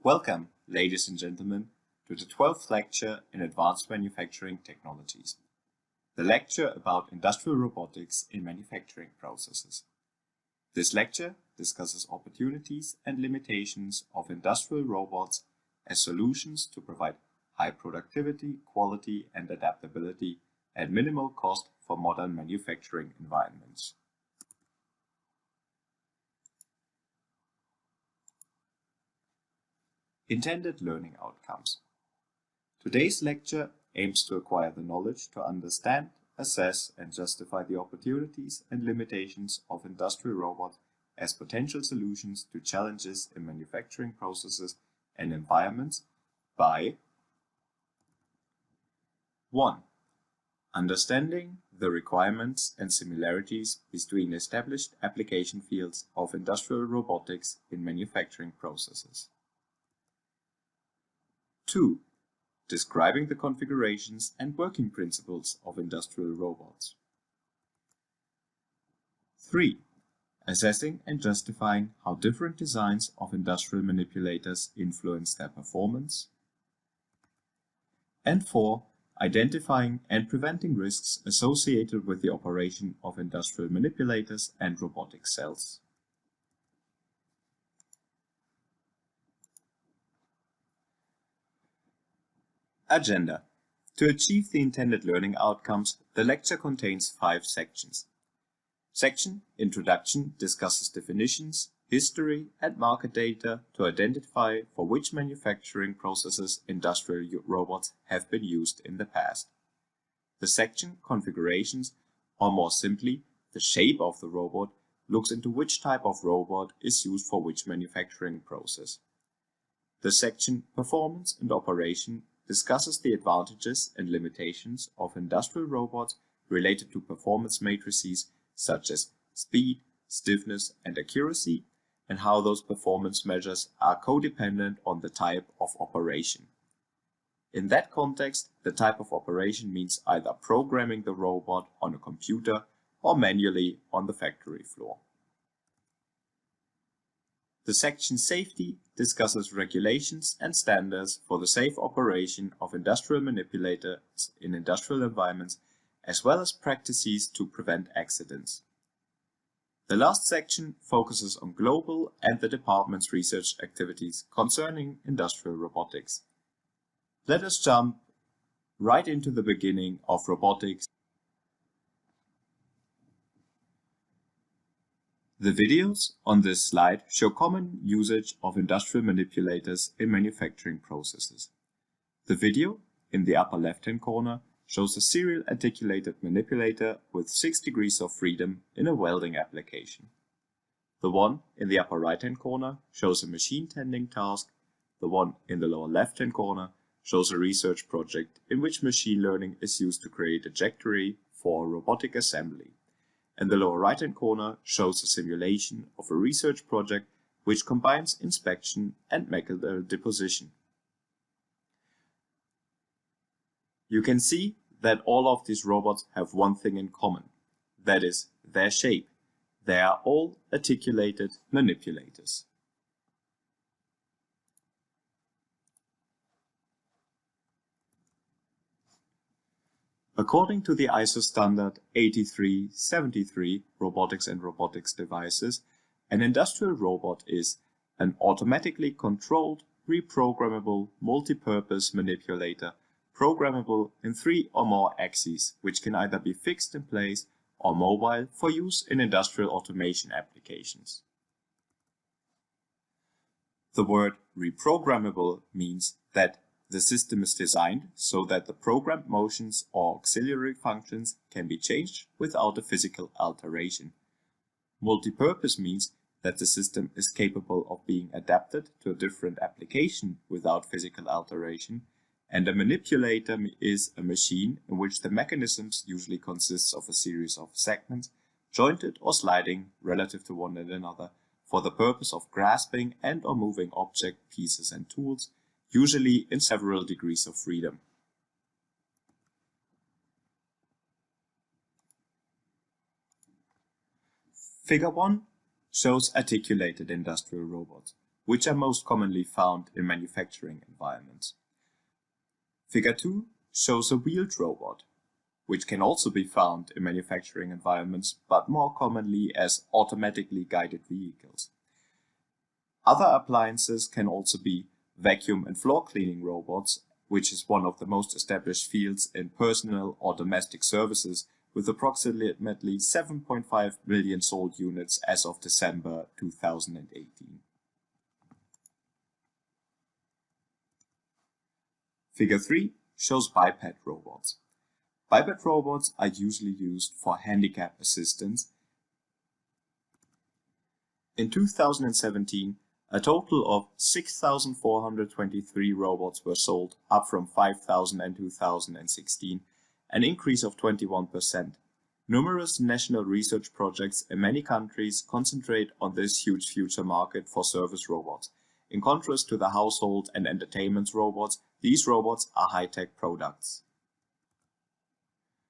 Welcome, ladies and gentlemen, to the 12th lecture in Advanced Manufacturing Technologies, the lecture about industrial robotics in manufacturing processes. This lecture discusses opportunities and limitations of industrial robots as solutions to provide high productivity, quality, and adaptability at minimal cost for modern manufacturing environments. Intended learning outcomes. Today's lecture aims to acquire the knowledge to understand, assess, and justify the opportunities and limitations of industrial robots as potential solutions to challenges in manufacturing processes and environments by 1. Understanding the requirements and similarities between established application fields of industrial robotics in manufacturing processes. 2. Describing the configurations and working principles of industrial robots. 3. Assessing and justifying how different designs of industrial manipulators influence their performance. And 4. Identifying and preventing risks associated with the operation of industrial manipulators and robotic cells. Agenda. To achieve the intended learning outcomes, the lecture contains 5 sections. Section Introduction discusses definitions, history, and market data to identify for which manufacturing processes industrial robots have been used in the past. The section Configurations, or more simply, the shape of the robot, looks into which type of robot is used for which manufacturing process. The section Performance and Operation discusses the advantages and limitations of industrial robots related to performance matrices such as speed, stiffness, and accuracy, and how those performance measures are codependent on the type of operation. In that context, the type of operation means either programming the robot on a computer or manually on the factory floor. The section Safety discusses regulations and standards for the safe operation of industrial manipulators in industrial environments, as well as practices to prevent accidents. The last section focuses on global and the department's research activities concerning industrial robotics. Let us jump right into the beginning of robotics. The videos on this slide show common usage of industrial manipulators in manufacturing processes. The video in the upper left-hand corner shows a serial articulated manipulator with 6 degrees of freedom in a welding application. The one in the upper right-hand corner shows a machine tending task. The one in the lower left-hand corner shows a research project in which machine learning is used to create a trajectory for a robotic assembly. And the lower right-hand corner shows a simulation of a research project which combines inspection and metal deposition. You can see that all of these robots have one thing in common, that is their shape. They are all articulated manipulators. According to the ISO standard 8373 Robotics and Robotics Devices, an industrial robot is an automatically controlled, reprogrammable, multi-purpose manipulator programmable in 3 or more axes, which can either be fixed in place or mobile for use in industrial automation applications. The word reprogrammable means that the system is designed so that the programmed motions or auxiliary functions can be changed without a physical alteration. Multipurpose means that the system is capable of being adapted to a different application without physical alteration, and a manipulator is a machine in which the mechanisms usually consists of a series of segments, jointed or sliding relative to one another for the purpose of grasping and or moving object pieces and tools, usually in several degrees of freedom. Figure 1 shows articulated industrial robots. which are most commonly found in manufacturing environments. Figure 2 shows a wheeled robot, which can also be found in manufacturing environments, but more commonly as automatically guided vehicles. Other appliances can also be vacuum and floor cleaning robots, which is one of the most established fields in personal or domestic services, with approximately 7.5 million sold units as of December 2018. Figure 3 shows biped robots. Biped robots are usually used for handicap assistance. In 2017, a total of 6,423 robots were sold, up from 5,000 in 2016, an increase of 21%. Numerous national research projects in many countries concentrate on this huge future market for service robots. In contrast to the household and entertainment robots, these robots are high-tech products.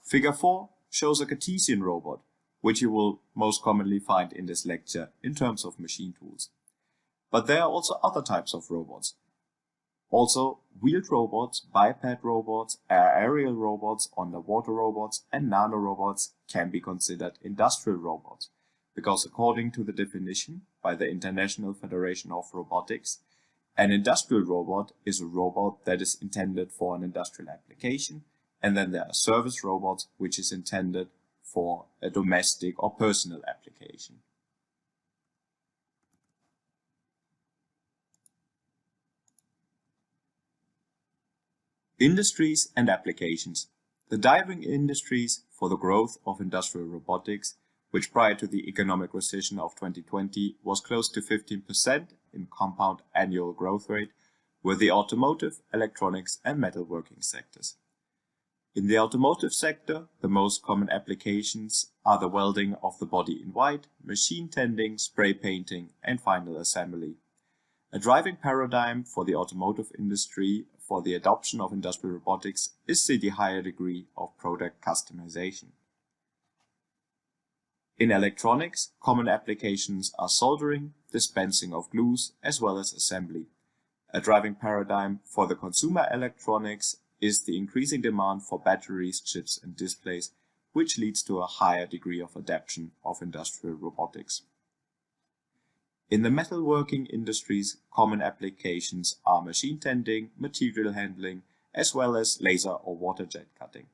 Figure 4 shows a Cartesian robot, which you will most commonly find in this lecture in terms of machine tools. But there are also other types of robots. Also, wheeled robots, biped robots, aerial robots, underwater robots, and nanorobots can be considered industrial robots, because according to the definition by the International Federation of Robotics, an industrial robot is a robot that is intended for an industrial application, and then there are service robots, which is intended for a domestic or personal application. Industries and applications. The driving industries for the growth of industrial robotics, which prior to the economic recession of 2020 was close to 15% in compound annual growth rate, were the automotive, electronics, and metalworking sectors. In the automotive sector, the most common applications are the welding of the body in white, machine tending, spray painting, and final assembly. A driving paradigm for the automotive industry for the adoption of industrial robotics is the higher degree of product customization. In electronics, common applications are soldering, dispensing of glues, as well as assembly. A driving paradigm for the consumer electronics is the increasing demand for batteries, chips, and displays, which leads to a higher degree of adoption of industrial robotics. In the metalworking industries, common applications are machine tending, material handling, as well as laser or water jet cutting.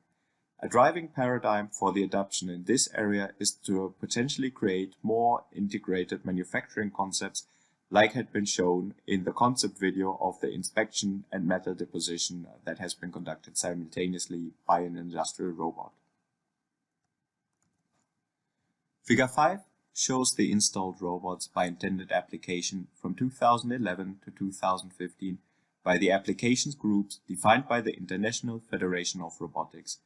A driving paradigm for the adoption in this area is to potentially create more integrated manufacturing concepts, like had been shown in the concept video of the inspection and metal deposition that has been conducted simultaneously by an industrial robot. Figure 5 shows the installed robots by intended application from 2011 to 2015 by the applications groups defined by the International Federation of Robotics.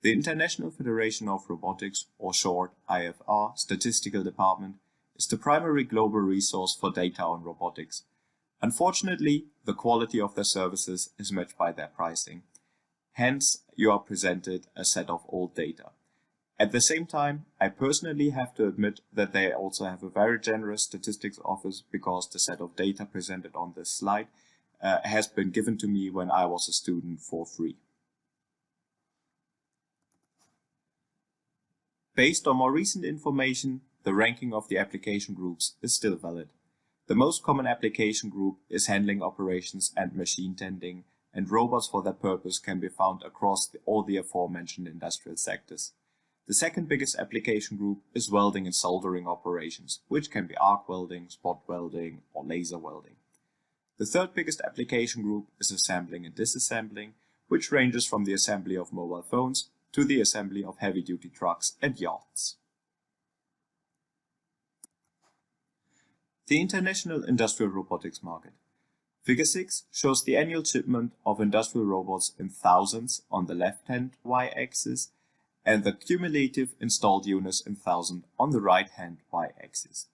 The International Federation of Robotics, or short IFR, Statistical Department, is the primary global resource for data on robotics. Unfortunately, the quality of their services is matched by their pricing. Hence, you are presented a set of old data. At the same time, I personally have to admit that they also have a very generous statistics office, because the set of data presented on this slide has been given to me when I was a student for free. Based on more recent information, the ranking of the application groups is still valid. The most common application group is handling operations and machine tending, and robots for that purpose can be found across all the aforementioned industrial sectors. The second biggest application group is welding and soldering operations, which can be arc welding, spot welding, or laser welding. The third biggest application group is assembling and disassembling, which ranges from the assembly of mobile phones to the assembly of heavy-duty trucks and yachts. The International Industrial Robotics Market. Figure 6 shows the annual shipment of industrial robots in thousands on the left-hand y-axis, and the cumulative installed units in thousands on the right-hand y-axis.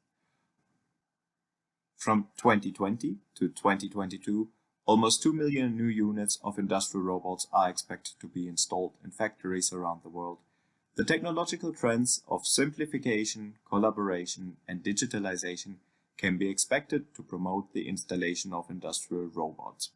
From 2020 to 2022, almost 2 million new units of industrial robots are expected to be installed in factories around the world. The technological trends of simplification, collaboration, and digitalization can be expected to promote the installation of industrial robots.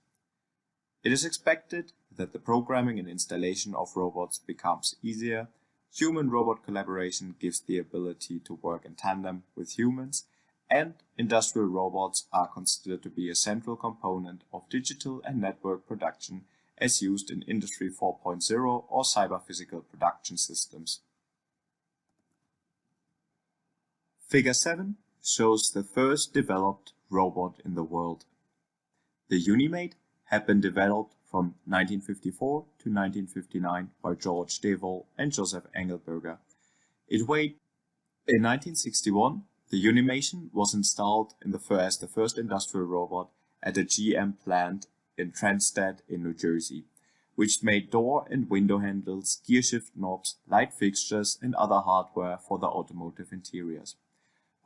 It is expected that the programming and installation of robots becomes easier. Human-robot collaboration gives the ability to work in tandem with humans, and industrial robots are considered to be a central component of digital and network production as used in Industry 4.0 or cyber-physical production systems. Figure 7 shows the first developed robot in the world. The Unimate had been developed from 1954 to 1959 by George Devol and Joseph Engelberger. It weighed. In 1961, the Unimation was installed as the first industrial robot at a GM plant in Transtad in New Jersey, which made door and window handles, gearshift knobs, light fixtures, and other hardware for the automotive interiors.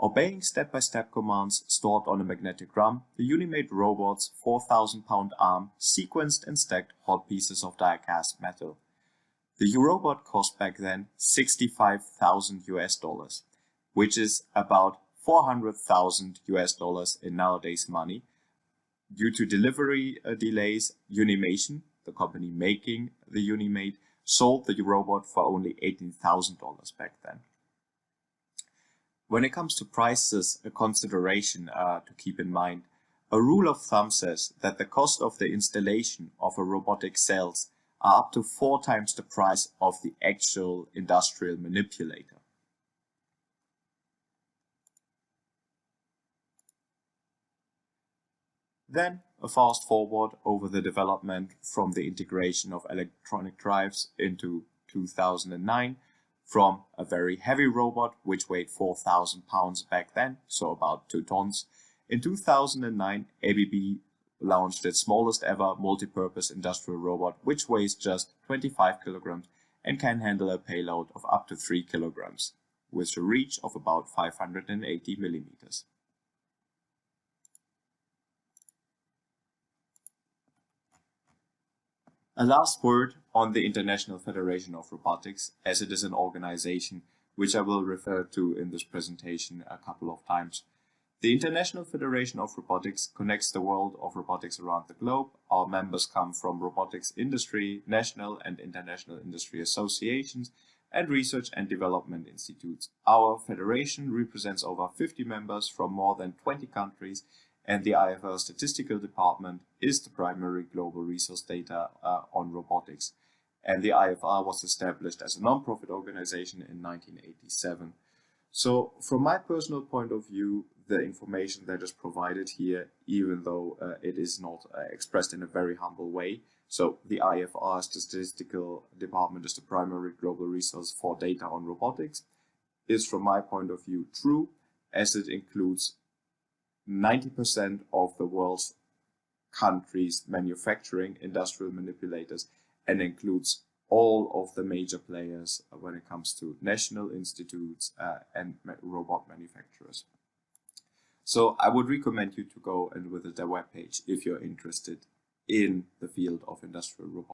Obeying step-by-step commands stored on a magnetic drum, the Unimate robot's 4,000-pound arm sequenced and stacked hot pieces of die-cast metal. The robot cost back then $65,000, which is about $400,000 in nowadays money. Due to delivery delays, Unimation, the company making the Unimate, sold the robot for only $18,000 back then. When it comes to prices, a consideration to keep in mind, a rule of thumb says that the cost of the installation of a robotic cells are up to 4 times the price of the actual industrial manipulator. Then a fast forward over the development from the integration of electronic drives into 2009, from a very heavy robot which weighed 4,000 pounds back then, so about 2 tons. In 2009, ABB launched its smallest ever multi-purpose industrial robot which weighs just 25 kilograms and can handle a payload of up to 3 kilograms, with a reach of about 580 millimeters. A last word on the International Federation of Robotics, as it is an organization which I will refer to in this presentation a couple of times. The International Federation of Robotics connects the world of robotics around the globe. Our members come from robotics industry, national and international industry associations, and research and development institutes. Our federation represents over 50 members from more than 20 countries, and the IFR Statistical Department is the primary global resource data on robotics. And the IFR was established as a non-profit organization in 1987. So from my personal point of view, the information that is provided here, even though it is not expressed in a very humble way, so the IFR Statistical Department is the primary global resource for data on robotics, is from my point of view true, as it includes 90% of the world's countries manufacturing industrial manipulators and includes all of the major players when it comes to national institutes and robot manufacturers. So I would recommend you to go and visit their webpage if you're interested in the field of industrial robotics.